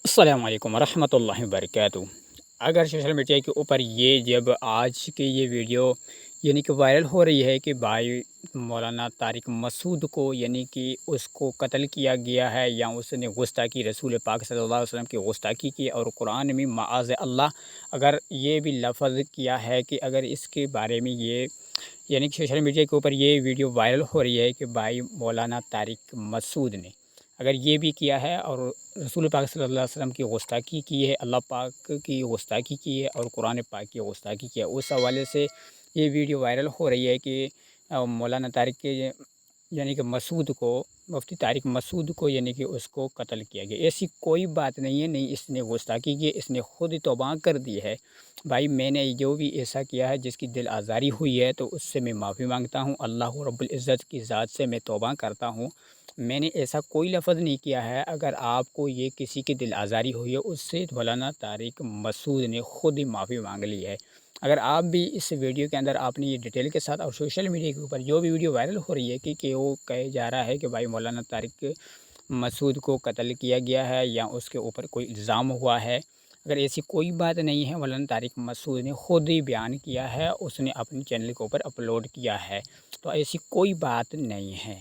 السلام علیکم ورحمۃ اللہ وبرکاتہ۔ اگر سوشل میڈیا کے اوپر یہ جب آج کی یہ ویڈیو کہ وائرل ہو رہی ہے کہ بھائی مولانا طارق مسعود کو کہ اس کو قتل کیا گیا ہے، یا اس نے گستاخی رسول پاک صلی اللہ علیہ وسلم کی گستاخی کی، اور قرآن میں معاذ اللہ اگر یہ بھی لفظ کیا ہے کہ اگر اس کے بارے میں یہ کہ سوشل میڈیا کے اوپر یہ ویڈیو وائرل ہو رہی ہے کہ بھائی مولانا طارق مسعود نے اگر یہ بھی کیا ہے اور رسول پاک صلی اللہ علیہ وسلم کی گستاخی کی ہے، اللہ پاک کی گستاخی کی ہے اور قرآن پاک کی گستاخی کی ہے، اس حوالے سے یہ ویڈیو وائرل ہو رہی ہے کہ مولانا طارق کے کہ مسعود کو، مفتی طارق مسعود کو کہ اس کو قتل کیا گیا۔ ایسی کوئی بات نہیں ہے، نہیں اس نے گستاخی کی، اس نے خود توبہ کر دی ہے۔ بھائی میں نے جو بھی ایسا کیا ہے، جس کی دل آزاری ہوئی ہے، تو اس سے میں معافی مانگتا ہوں، اللہ رب العزت کی ذات سے میں توبہ کرتا ہوں۔ میں نے ایسا کوئی لفظ نہیں کیا ہے۔ اگر آپ کو یہ کسی کی دل آزاری ہوئی ہے، اس سے مولانا طارق مسعود نے خود ہی معافی مانگ لی ہے۔ اگر آپ بھی اس ویڈیو کے اندر آپ نے یہ ڈیٹیل کے ساتھ، اور سوشل میڈیا کے اوپر جو بھی ویڈیو وائرل ہو رہی ہے کہ وہ کہے جا رہا ہے کہ بھائی مولانا طارق مسعود کو قتل کیا گیا ہے یا اس کے اوپر کوئی الزام ہوا ہے، اگر ایسی کوئی بات نہیں ہے، مولانا طارق مسعود نے خود ہی بیان کیا ہے، اس نے اپنے چینل کے اوپر اپلوڈ کیا ہے، تو ایسی کوئی بات نہیں ہے۔